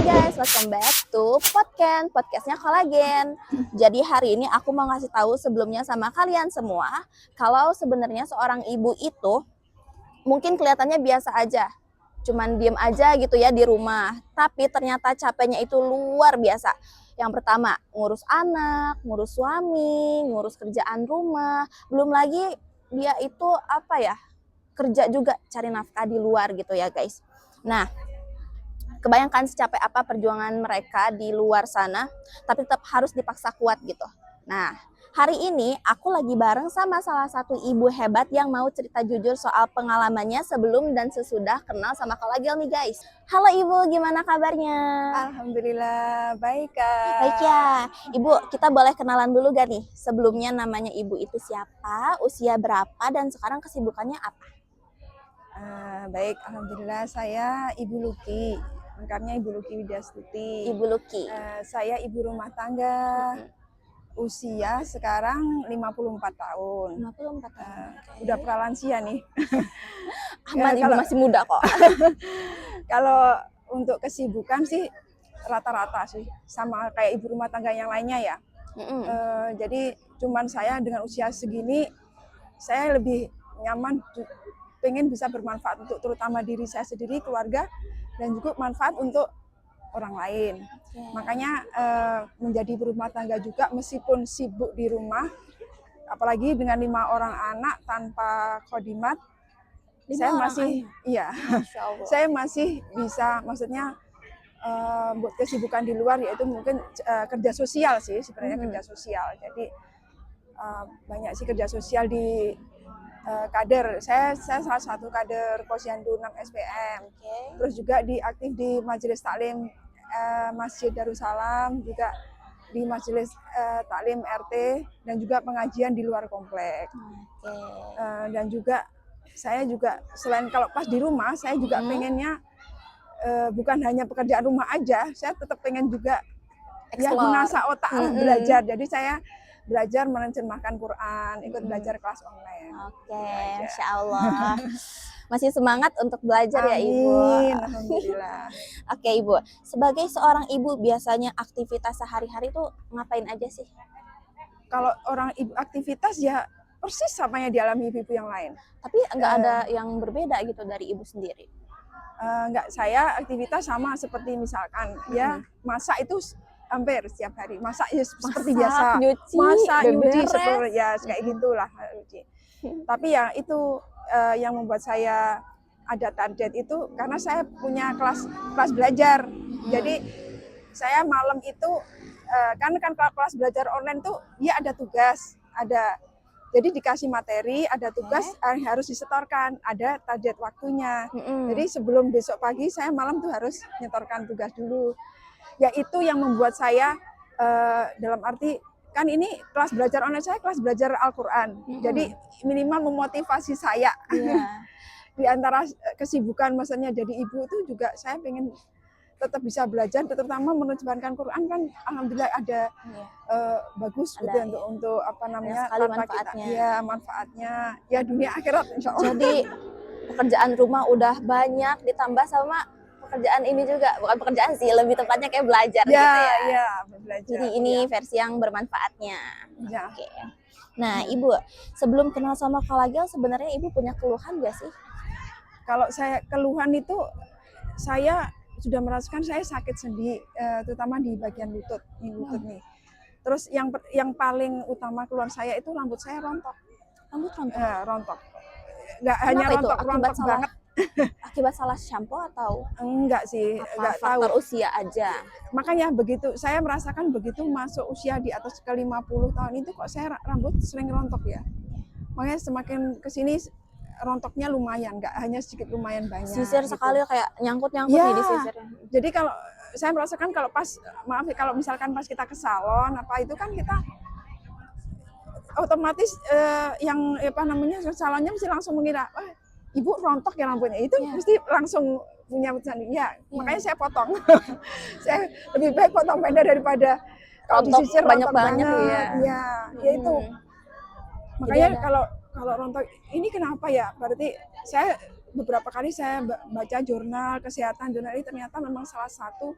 guys, welcome back to podcastnya Kolagen. Jadi hari ini aku mau ngasih tahu sebelumnya sama kalian semua, kalau sebenarnya seorang ibu itu mungkin kelihatannya biasa aja, cuman diem aja gitu ya di rumah, tapi ternyata capeknya itu luar biasa. Yang pertama, ngurus anak, ngurus suami, ngurus kerjaan rumah, belum lagi dia itu kerja juga, cari nafkah di luar gitu ya guys. Nah, kebayangkan secapek apa perjuangan mereka di luar sana, tapi tetap harus dipaksa kuat gitu. Nah, hari ini aku lagi bareng sama salah satu ibu hebat yang mau cerita jujur soal pengalamannya sebelum dan sesudah kenal sama Kak Lagel nih guys. Halo Ibu, gimana kabarnya? Alhamdulillah, baik Kak. Baik ya, Ibu, kita boleh kenalan dulu gak nih? Sebelumnya namanya Ibu itu siapa, usia berapa, dan sekarang kesibukannya apa? Baik, Alhamdulillah saya Ibu Luki, lengkapnya Ibu Luki Widyastuti. Ibu Luki. Saya ibu rumah tangga, usia sekarang 54 tahun. 54 tahun. Udah pralansia nih. Aman, Ibu masih muda kok. Kalau untuk kesibukan sih rata-rata sih, sama kayak ibu rumah tangga yang lainnya ya. Jadi cuman saya dengan usia segini, saya lebih nyaman, pengen bisa bermanfaat untuk terutama diri saya sendiri, keluarga, dan juga manfaat untuk orang lain. Makanya menjadi berumah tangga juga meskipun sibuk di rumah, apalagi dengan 5 orang anak tanpa khodimat, saya masih bisa, maksudnya buat kesibukan di luar, yaitu mungkin kerja sosial sih sebenarnya, kerja sosial. Jadi banyak sih kerja sosial di kader. Saya salah satu kader Posyandu 6 SPM. Terus juga aktif di Majelis Taklim Masjid Darussalam, juga di Majelis Taklim RT, dan juga pengajian di luar komplek. Dan juga saya juga selain kalau pas di rumah, saya juga pengennya bukan hanya pekerjaan rumah aja, saya tetap pengen juga ya mengasah otak, belajar. Jadi saya belajar menerjemahkan Quran, ikut belajar kelas online. Masya Allah. Masih semangat untuk belajar. Amin, ya Ibu. Alhamdulillah. Oke Ibu, sebagai seorang ibu biasanya aktivitas sehari-hari itu ngapain aja sih? Kalau orang ibu aktivitas ya persis sama yang dialami ibu-ibu yang lain. Tapi nggak ada yang berbeda gitu dari Ibu sendiri? Enggak, saya aktivitas sama seperti misalkan ya masak itu hampir setiap hari, masak ya seperti biasa, nyuci seperti ya kayak gitulah nyuci. Tapi ya itu yang membuat saya ada target itu karena saya punya kelas belajar. Jadi saya malam itu kan kelas belajar online tuh dia ada tugas, jadi dikasih materi, ada tugas harus disetorkan, ada target waktunya. Jadi sebelum besok pagi saya malam tuh harus nyetorkan tugas dulu. Ya itu yang membuat saya dalam arti, kan ini kelas belajar online saya kelas belajar Al-Quran. Jadi minimal memotivasi saya. Di antara kesibukan maksudnya jadi ibu itu juga saya pengen tetap bisa belajar, terutama menerjemahkan Quran kan alhamdulillah ada bagus gitu untuk apa namanya manfaatnya. Manfaatnya ya dunia akhirat insya Allah. Jadi pekerjaan rumah udah banyak ditambah sama pekerjaan ini juga, bukan pekerjaan sih, lebih tepatnya kayak belajar gitu ya. Iya, belajar. Jadi ini versi yang bermanfaatnya. Ya. Oke. Nah, Ibu, sebelum kenal sama Kak Lagel sebenarnya Ibu punya keluhan gak sih? Kalau saya keluhan itu, saya sudah merasakan saya sakit sendi, terutama di bagian lutut nih. Terus yang paling utama keluhan saya itu rambut saya rontok. Rambut rontok? Rontok. Nggak hanya rontok banget. Akibat salah shampoo atau? Enggak sih, enggak tahu. Faktor usia aja. Makanya begitu, saya merasakan begitu masuk usia di atas ke 50 tahun itu kok saya rambut sering rontok ya. Makanya semakin kesini rontoknya lumayan, nggak hanya sedikit, lumayan banyak. Sisir gitu. Sekali kayak nyangkut-nyangkut ya, nih di sisirnya. Jadi kalau saya merasakan kalau kalau misalkan pas kita ke salon apa itu kan kita otomatis yang salonnya mesti langsung mengira, ibu rontok ya rambutnya, itu mesti langsung punya makanya saya potong. Saya lebih baik potong pendek daripada kalau disisir banyak-banyak ya itu. Makanya kalau rontok ini kenapa ya, berarti saya beberapa kali saya baca jurnal kesehatan, jurnal ini ternyata memang salah satu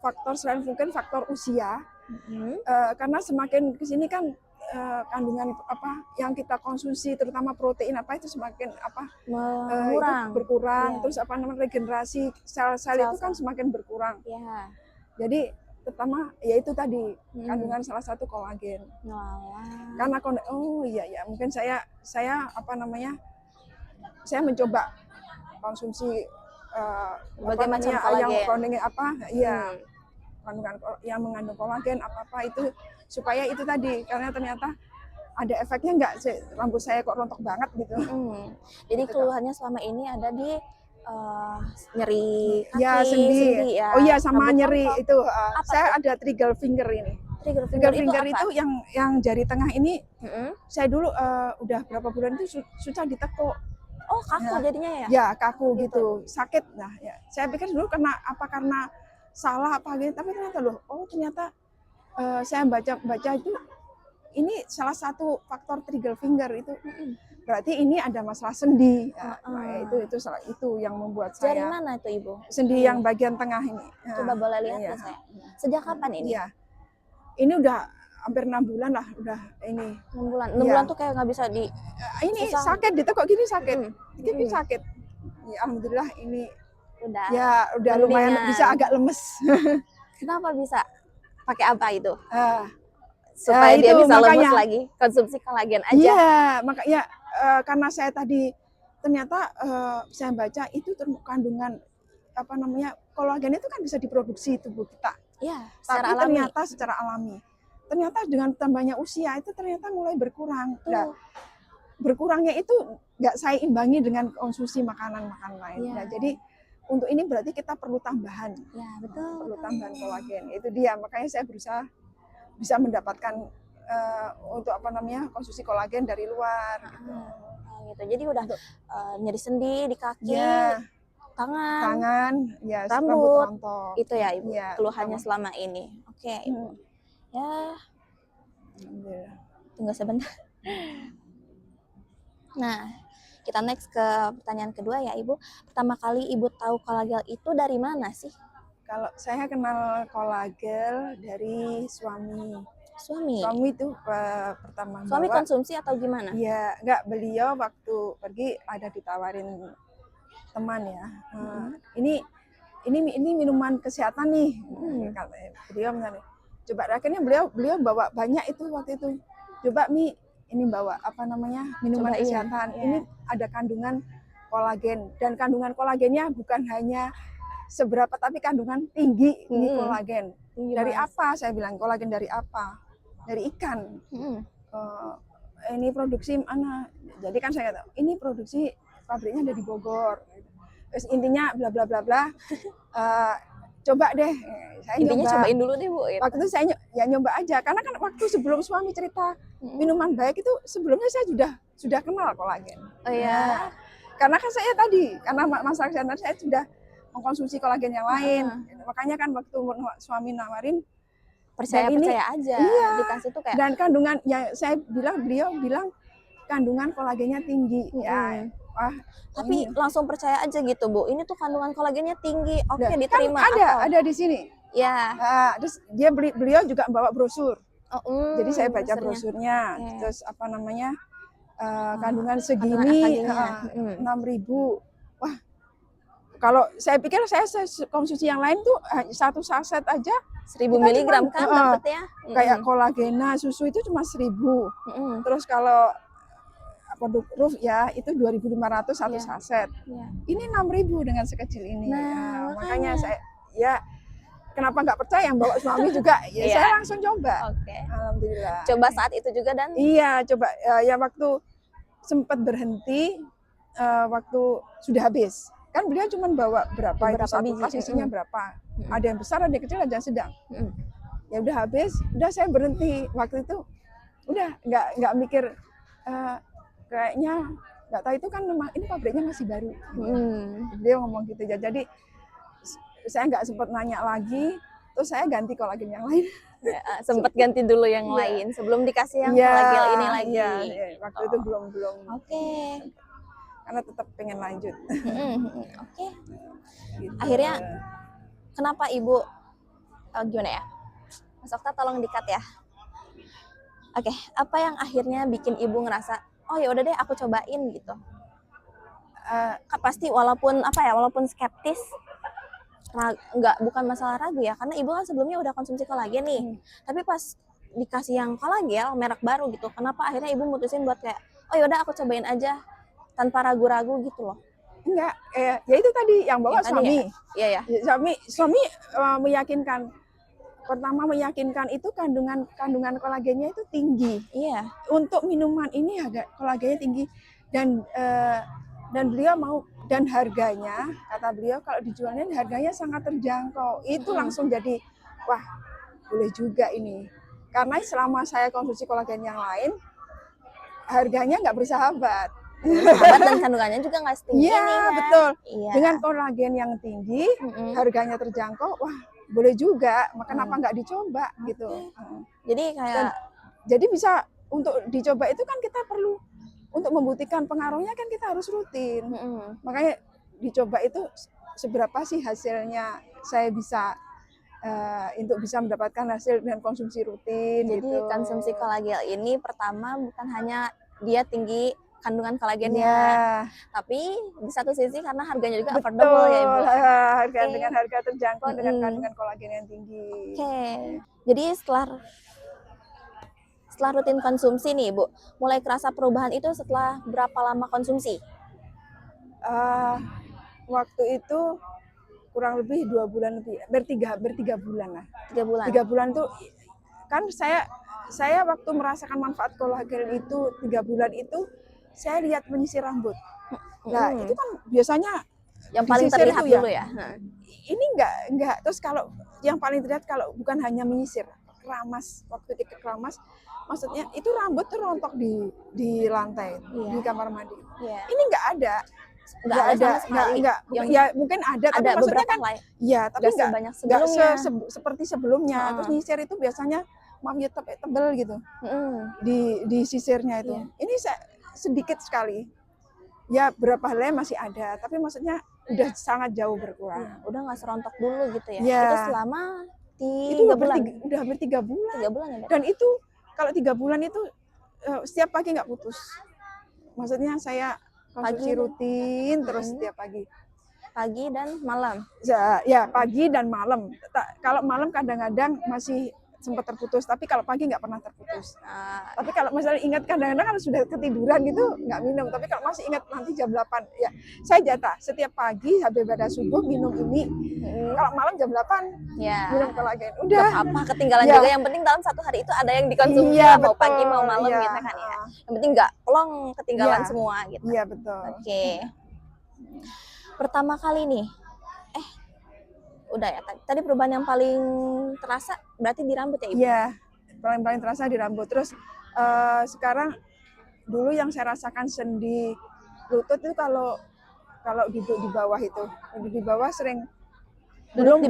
faktor selain mungkin faktor usia, karena semakin kesini kan kandungan apa yang kita konsumsi terutama protein apa itu semakin apa Mengurang. itu berkurang, Iya. terus apa namanya regenerasi sel-sel itu kan semakin berkurang. Ya. Jadi terutama ya itu tadi kandungan salah satu kolagen. Karena oh iya ya mungkin saya apa namanya saya mencoba konsumsi berbagai macam kolagen apa ya kandungan yang mengandung kolagen apa itu supaya itu tadi karena ternyata ada efeknya nggak sih rambut saya kok rontok banget gitu. Jadi gitu, keluhannya selama ini ada di nyeri kaki, ya sendi ya. Oh iya sama rambut nyeri rontok. itu saya tuh? ada trigger finger ini. Trigger finger itu yang jari tengah ini saya dulu udah berapa bulan itu susah ditekuk. Oh kaku ya, jadinya ya? Ya kaku gitu sakit. Nah ya saya pikir dulu karena salah apa gitu tapi ternyata loh ternyata saya baca itu ini salah satu faktor trigger finger itu berarti ini ada masalah sendi. Nah, itu yang membuat saya. Jari mana itu Ibu? Sendi yang bagian tengah ini. Coba boleh lihat ya saya. Sejak kapan ini? Iya. Ini udah hampir 6 bulan lah udah ini. 6 bulan. 6 bulan tuh kayak nggak bisa di. Ini sakit ditekuk gini sakit. Gini sakit. Ya, alhamdulillah ini udah lumayan bisa agak lemes. Kenapa bisa? Pakai apa itu? Supaya dia bisa lemes lagi. Konsumsi kolagen aja. Iya, makanya karena saya tadi ternyata saya baca itu kandungan apa namanya kolagen itu kan bisa diproduksi tubuh kita. Iya, tapi ternyata secara alami. Ternyata dengan tambahnya usia itu ternyata mulai berkurang. Nah, berkurangnya itu nggak saya imbangi dengan konsumsi makanan lain. Nah, jadi untuk ini berarti kita perlu tambahan. Ya, betul. Perlu tambahan kolagen. Itu dia, makanya saya berusaha bisa mendapatkan untuk apa namanya konsumsi kolagen dari luar. Gitu. Jadi udah nyeri sendi di kaki, tangan, ya, rambut rontok. Itu ya Ibu keluhannya selama ini. Oke, Ibu. Ya. Tunggu sebentar. Nah, kita next ke pertanyaan kedua ya Ibu. Pertama kali Ibu tahu kolagen itu dari mana sih? Kalau saya kenal kolagen dari suami. Suami itu pertama. Suami konsumsi atau gimana? Iya, enggak, beliau waktu pergi ada ditawarin teman ya. Ini minuman kesehatan nih. Beliau misalnya, coba akhirnya beliau bawa banyak itu waktu itu. Coba ini bawa apa namanya minuman kesehatan. Ini ada kandungan kolagen dan kandungan kolagennya bukan hanya seberapa tapi kandungan tinggi ini kolagen. Dari apa? Saya bilang kolagen dari apa? Dari ikan. Ini produksi mana? Jadi kan saya tahu ini produksi pabriknya ada di Bogor. Terus intinya bla bla bla bla. Coba deh. Saya intinya cobain dulu deh Bu. Waktu itu saya nyoba aja karena kan waktu sebelum suami cerita minuman baik itu sebelumnya saya sudah kenal kolagen. Oh iya. Karena kan saya tadi karena masalah kesehatan saya sudah mengkonsumsi kolagen yang lain. Makanya kan waktu suami nawarin percaya aja. Iya. Dikasih tuh kayak dan kandungan ya beliau bilang kandungan kolagennya tinggi. Tapi langsung percaya aja gitu Bu. Ini tuh kandungan kolagennya tinggi. Oke, diterima. Kan ada di sini. Ya. Terus beliau juga bawa brosur. Jadi saya baca brosurnya. Terus apa namanya kandungan segini 6.000. Wah, kalau saya pikir saya konsumsi yang lain tuh satu saset aja 1.000 miligram kan dapetnya. Kayak kolagena susu itu cuma 1.000. Terus kalau produk Roof ya itu 2.500 satu saset. Ini 6.000 dengan sekecil ini. Makanya saya kenapa nggak percaya yang bawa suami juga? Saya langsung coba. Alhamdulillah. Coba saat itu juga dan? Iya, coba ya waktu sempat berhenti waktu sudah habis. Kan beliau cuma bawa berapa itu satu tas isinya berapa. Ada yang besar, ada yang kecil, ada yang sedang. Ya udah habis, udah saya berhenti. Waktu itu udah nggak mikir kayaknya nggak tahu itu kan ini pabriknya masih baru. Beliau ngomong gitu ya. Jadi saya nggak sempat nanya lagi, terus saya ganti kolagen yang lain. Sempat ganti dulu yang lain sebelum dikasih yang kolagen ini lagi. Waktu itu belum. Oke. Karena tetap pengen lanjut. Oke. Gitu. Akhirnya kenapa Ibu gimana ya? Mas Okta tolong dikat ya. Oke, apa yang akhirnya bikin ibu ngerasa, oh ya udah deh aku cobain gitu. Pasti walaupun skeptis, bukan masalah ragu ya, karena ibu kan sebelumnya udah konsumsi kolagen nih. Tapi pas dikasih yang kolagel merek baru gitu, kenapa akhirnya ibu mutusin buat kayak, oh yaudah aku cobain aja tanpa ragu-ragu gitu loh? Enggak, ya itu tadi yang bawa suami. Iya ya. Suami meyakinkan. Pertama meyakinkan itu kandungan kolagennya itu tinggi. Iya. Untuk minuman ini kolagennya tinggi dan beliau mau, dan harganya kata beliau kalau dijualnya harganya sangat terjangkau. Itu langsung jadi wah boleh juga ini. Karena selama saya konsumsi kolagen yang lain harganya nggak bersahabat. Dan kandungannya juga nggak setinggi. Iya kan? betul. Iya. Dengan kolagen yang tinggi, harganya terjangkau, wah boleh juga. Kenapa nggak dicoba gitu? Jadi kayak, jadi bisa untuk dicoba itu kan kita perlu untuk membuktikan pengaruhnya kan kita harus rutin. Makanya dicoba itu seberapa sih hasilnya saya bisa untuk bisa mendapatkan hasil dengan konsumsi rutin. Jadi gitu. Konsumsi kolagen ini pertama bukan hanya dia tinggi kandungan kolagennya, tapi di satu sisi karena harganya juga affordable ya Ibu. Dengan harga terjangkau dengan kandungan kolagen yang tinggi. Jadi setelah rutin konsumsi nih Ibu, mulai kerasa perubahan itu setelah berapa lama konsumsi? Waktu itu kurang lebih 2 bulan lebih, bertiga bulan lah. 3 bulan. 3 bulan tuh kan saya waktu merasakan manfaat kolagen itu 3 bulan itu saya lihat menyisir rambut. Nah itu kan biasanya yang paling terlihat dulu ya. Ini enggak. Terus kalau yang paling terlihat kalau bukan hanya menyisir, keramas, waktu di keramas, maksudnya itu rambut tuh rontok di lantai di kamar mandi. Ini enggak ada. Ya mungkin ada tapi maksudnya kan ya tapi enggak seperti sebelumnya. Terus nyisir itu biasanya maaf ya tebel gitu. Di sisirnya itu. Ini sedikit sekali. Ya berapa helai masih ada, tapi maksudnya udah sangat jauh berkurang. Udah nggak serontok dulu gitu ya. Itu selama 3 bulan. Udah hampir 3 bulan. 3 bulan ya. Dan itu kalau 3 bulan itu setiap pagi nggak putus. Maksudnya saya konsumsi rutin terus setiap pagi. Pagi dan malam. Ya pagi dan malam. Kalau malam kadang-kadang masih sempat terputus, tapi kalau pagi nggak pernah terputus. Tapi kalau misalnya ingat kadang-kadang kan sudah ketiduran gitu nggak minum, tapi kalau masih ingat nanti jam 8 ya saya jatah setiap pagi habis pada subuh minum ini. Kalau malam jam 8 minum kolagen. Udah apa ketinggalan juga, yang penting dalam satu hari itu ada yang dikonsumsi mau pagi mau malam gitu kan ya. Yang penting nggak plong ketinggalan semua gitu. Iya betul. Oke. Pertama kali nih udah ya tadi perubahan yang paling terasa berarti di rambut ya Ibu? Iya, paling terasa di rambut. Terus sekarang dulu yang saya rasakan sendi lutut itu kalau duduk di bawah sering belum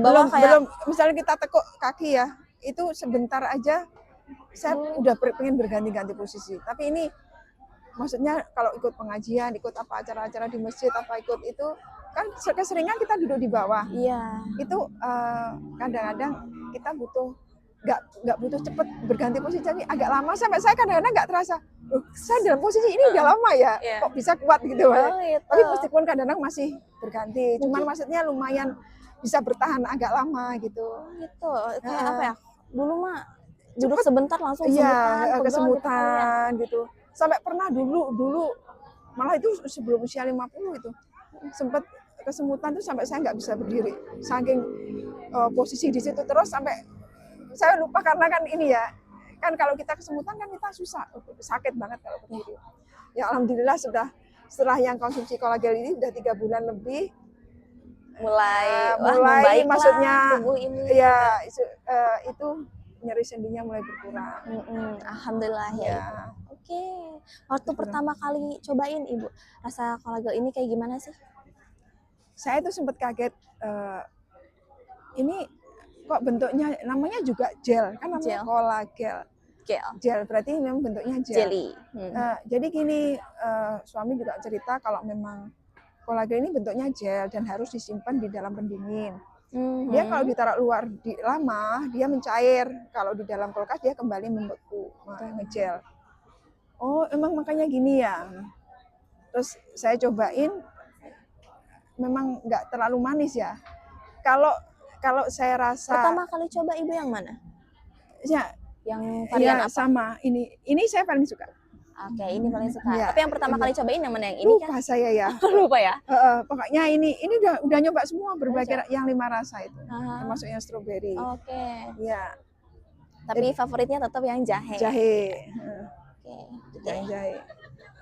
misalnya kita tekuk kaki ya, itu sebentar aja saya udah pengen berganti-ganti posisi. Tapi ini maksudnya kalau ikut pengajian, ikut apa acara-acara di masjid, apa ikut itu kan keseringan kita duduk di bawah. Iya. Itu kadang-kadang kita nggak butuh cepet berganti posisi, jadi agak lama sampai saya kadang-kadang nggak terasa. Saya dalam posisi ini udah lama ya, kok bisa kuat gitu. Tapi meskipun kadang-kadang masih berganti, cuman maksudnya lumayan bisa bertahan agak lama gitu. Gitu. Kayak apa ya? Dulu mah duduk sebentar langsung kesemutan gitu. Sampai pernah dulu malah itu sebelum usia 50 itu sempat kesemutan tuh sampai saya nggak bisa berdiri saking posisi di situ terus sampai saya lupa karena kan ini ya kan kalau kita kesemutan kan kita susah sakit banget kalau berdiri. Ya alhamdulillah setelah yang konsumsi kolagen ini udah 3 bulan lebih mulai maksudnya tubuh ini ya itu nyeri sendinya mulai berkurang. Alhamdulillah ya. Oke. Waktu pertama kali cobain Ibu, rasa kolagen ini kayak gimana sih? Saya tuh sempat kaget, ini kok bentuknya namanya juga gel, kan namanya kolagen. Gel, berarti memang bentuknya gel. Jelly. Jadi gini, suami juga cerita kalau memang kolagen ini bentuknya gel dan harus disimpan di dalam pendingin. Dia kalau ditaruh luar lama, dia mencair. Kalau di dalam kulkas dia kembali membeku, ngegel. Oh, emang makanya gini ya. Terus saya cobain, memang nggak terlalu manis ya. Kalau saya rasa Pertama kali coba Ibu yang mana? ya, Yang varian apa? sama. Ini saya paling suka. Oke, ini paling suka. Ya, Tapi yang pertama kali cobain yang mana, yang ini lupa kan? saya ya. Lupa ya? Pokoknya ini udah nyoba semua berbagai yang 5 rasa itu, termasuk yang stroberi. Oke. Ya. Tapi favoritnya tetap yang jahe. Jahe. Oke. Yang jahe.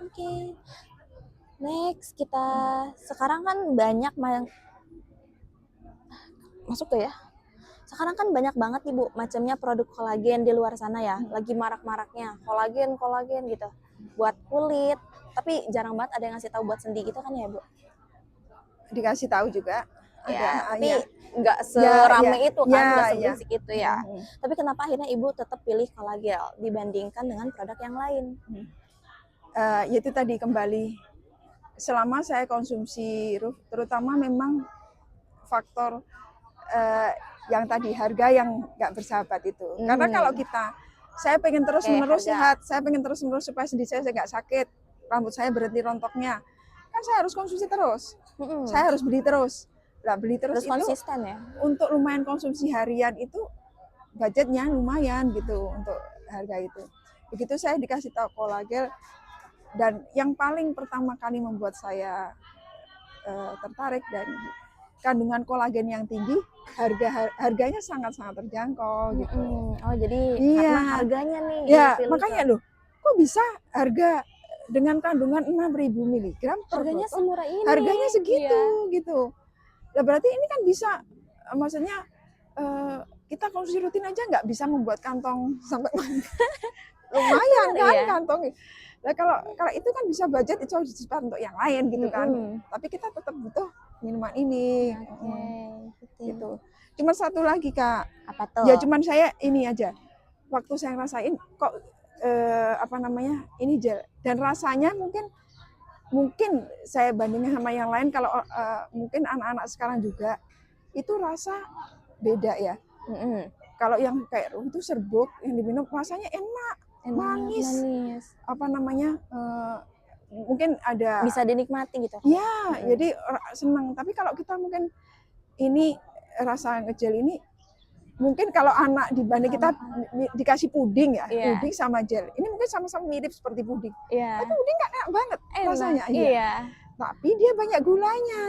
Oke. Next kita sekarang kan banyak masuk tuh ya. Sekarang kan banyak banget Ibu macamnya produk kolagen di luar sana ya. Lagi marak-maraknya kolagen gitu. Buat kulit, tapi jarang banget ada yang ngasih tahu buat sendi gitu kan ya, Bu? Dikasih tahu juga. Ya, ada, tapi nggak serame itu kan, nggak seberisik itu ya. Tapi kenapa akhirnya Ibu tetap pilih kolagen dibandingkan dengan produk yang lain? Yaitu tadi kembali, selama saya konsumsi, terutama memang faktor yang tadi harga yang nggak bersahabat itu. Karena kalau saya pengen terus menerus sehat, saya pengen terus menerus supaya sendi saya nggak sakit, rambut saya berhenti rontoknya, kan saya harus konsumsi terus. Saya harus beli terus. Nah, beli terus itu konsisten ya. Untuk lumayan konsumsi harian itu budgetnya lumayan gitu untuk harga itu. Begitu saya dikasih tahu kolagen, dan yang paling pertama kali membuat saya tertarik, dan kandungan kolagen yang tinggi, harganya sangat-sangat terjangkau gitu. Oh, jadi karena harganya nih. Ya, makanya loh, kok bisa harga dengan kandungan 6.000 mg harganya semurah ini. Harganya segitu gitu. Nah, berarti ini kan bisa, maksudnya kita konsumsi rutin aja nggak bisa membuat kantong sampai lumayan kan kantong. Nah, kalau itu kan bisa budget itu untuk yang lain gitu kan. Tapi kita tetap butuh minuman ini. Gitu. Cuma satu lagi Kak. Apa tuh? Ya cuman saya ini aja. Waktu saya rasain kok ini gel, dan rasanya mungkin saya bandingin sama yang lain, kalau mungkin anak-anak sekarang juga itu rasa beda ya. Kalau yang kayak itu serbuk yang diminum rasanya enak, manis. Mungkin ada bisa dinikmati gitu. Ya, jadi senang. Tapi kalau kita mungkin ini rasa ngegel ini, mungkin kalau anak dibanding kita dikasih puding ya, puding sama gel, ini mungkin sama-sama mirip seperti puding. Tapi puding nggak enak banget rasanya. Tapi dia banyak gulanya.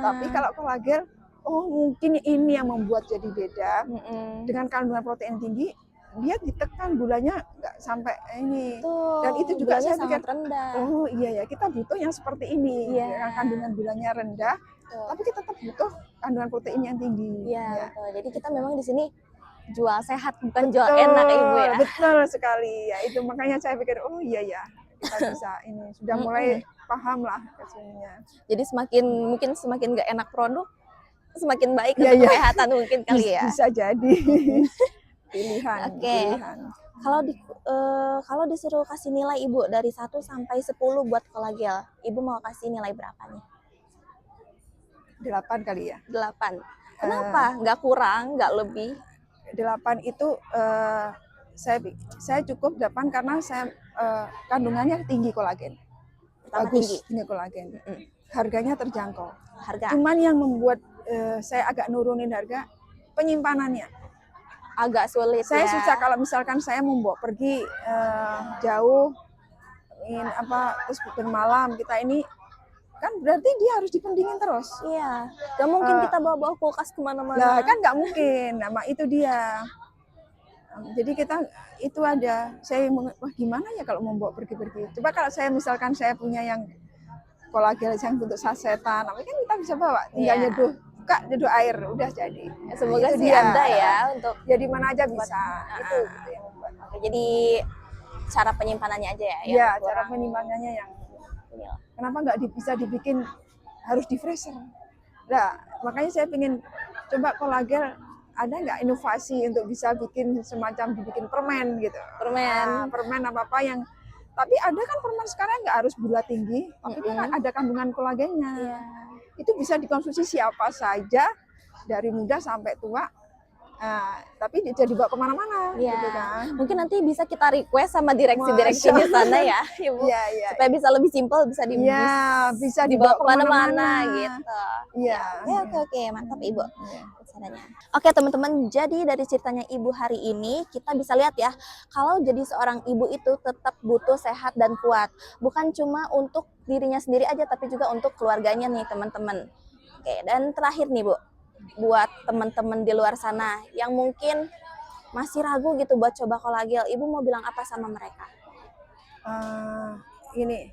Tapi kalau kolagen, mungkin ini yang membuat jadi beda. Dengan kandungan protein tinggi, dia ditekan gulanya nggak sampai ini. Dan itu juga saya pikir rendah. Oh iya ya, kita butuh yang seperti ini. Yang kandungan gulanya rendah, tapi kita tetap butuh kandungan protein yang tinggi. Betul. Jadi kita memang di sini jual sehat, bukan jual enak Ibu ya. Betul sekali. Ya itu makanya saya pikir iya ya, kita bisa ini sudah mulai paham lah kesininya. Jadi semakin nggak enak produk, semakin baik untuk kesehatan mungkin kali ya. Bisa jadi. Pilihan. Kalau disuruh kasih nilai Ibu dari 1 sampai 10 buat kolagen, Ibu mau kasih nilai berapa nih? 8 kali ya. 8. Kenapa? Nggak kurang, nggak lebih? 8 itu saya cukup 8 karena saya kandungannya tinggi kolagen. Bagus tinggi kolagen. Harganya terjangkau. Cuman yang membuat saya agak nurunin harga, penyimpanannya. Agak sulit. Saya susah kalau misalkan saya membawa pergi jauh, terus bermalam, kita ini kan berarti dia harus dipendingin terus. Iya. Gak mungkin kita bawa kulkas kemana-mana. Nah kan nggak mungkin. Nah itu dia. Jadi kita itu ada. Saya gimana ya kalau membawa pergi-pergi. Coba kalau misalkan saya punya yang kolagen yang bentuk sasetan, kan kita bisa bawa. Tinggal nyeduh air, udah jadi. Semoga sih ada ya untuk jadi mana aja bisa. Itu yang membuat. Jadi cara penyimpanannya aja ya. Iya, cara penyimpanannya yang. Kenapa nggak bisa dibikin harus di freezer? Nah, makanya saya pengen coba kolagen, ada nggak inovasi untuk bisa dibikin permen gitu. Permen apa yang, tapi ada kan permen sekarang nggak harus gula tinggi, tapi kan ada kandungan kolagennya. Itu bisa dikonsumsi siapa saja, dari muda sampai tua. Tapi jadi dibawa kemana-mana, Iya. gitu kan. Mungkin nanti bisa kita request sama direksi-direksi di sana ya, Ibu. Iya. Supaya bisa lebih simpel, bisa bisa dibawa dibawa kemana-mana gitu. Iya. Oke, mantap Ibu. Iya. Caranya. Oke teman-teman, jadi dari ceritanya Ibu hari ini kita bisa lihat ya, kalau jadi seorang ibu itu tetap butuh sehat dan kuat. Bukan cuma untuk dirinya sendiri aja, tapi juga untuk keluarganya nih teman-teman. Oke, dan terakhir nih Bu, buat teman-teman di luar sana yang mungkin masih ragu gitu buat coba kolagel, Ibu mau bilang apa sama mereka? Ini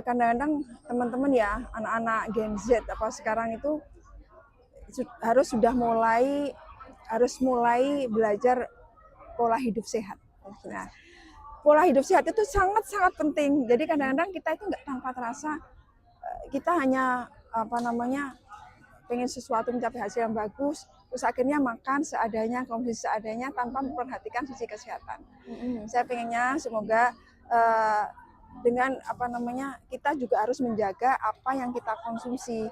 kadang-kadang teman-teman ya, anak-anak Gen Z apa sekarang itu harus mulai belajar pola hidup sehat. Nah, pola hidup sehat itu sangat-sangat penting. Jadi kadang-kadang kita itu nggak tanpa terasa kita hanya pengen sesuatu mencapai hasil yang bagus, terus akhirnya makan seadanya, konsumsi seadanya tanpa memperhatikan sisi kesehatan. Saya pengennya semoga dengan kita juga harus menjaga apa yang kita konsumsi.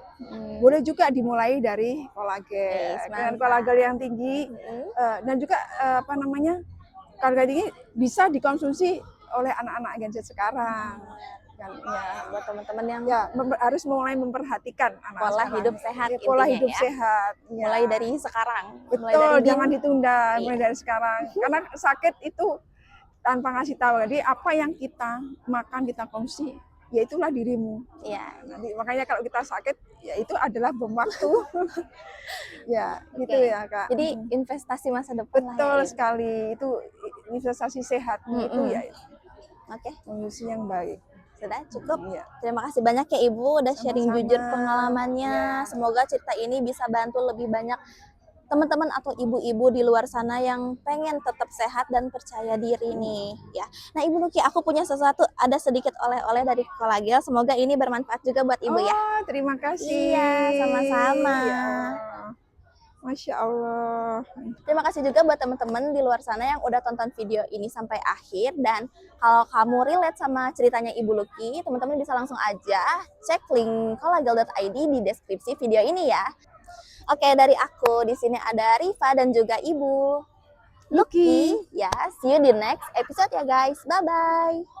Boleh juga dimulai dari kolagen, dengan kolagen yang tinggi dan juga kolagen tinggi bisa dikonsumsi oleh anak-anak Gen Z sekarang. Kan, ya, buat teman-teman yang harus mulai memperhatikan pola hidup sehat, pola hidup ya. sehat. Ya. Mulai dari sekarang. Betul, jangan ditunda, mulai dari sekarang. Karena sakit itu tanpa ngasih tahu. Jadi apa yang kita makan, kita konsumsi, ya itulah dirimu. Iya. Nanti makanya kalau kita sakit, ya itu adalah bom waktu. Ya, gitu ya Kak. Jadi investasi masa depan. Betul sekali. Itu investasi sehat itu ya. Kondisi yang baik. Sudah cukup. Terima kasih banyak ya Ibu udah sharing jujur pengalamannya. Semoga cerita ini bisa bantu lebih banyak teman-teman atau ibu-ibu di luar sana yang pengen tetap sehat dan percaya diri nih ya. Nah Ibu Luki, aku punya sesuatu, ada sedikit oleh-oleh dari Kolagel. Semoga ini bermanfaat juga buat Ibu ya. Terima kasih. Iya, sama-sama. Ya. Masya Allah. Terima kasih juga buat teman-teman di luar sana yang udah tonton video ini sampai akhir. Dan kalau kamu relate sama ceritanya Ibu Luki, teman-teman bisa langsung aja cek link kolagel.id di deskripsi video ini ya. Oke, dari aku di sini ada Rifa dan juga Ibu Luki. Ya, see you di next episode ya guys. Bye-bye.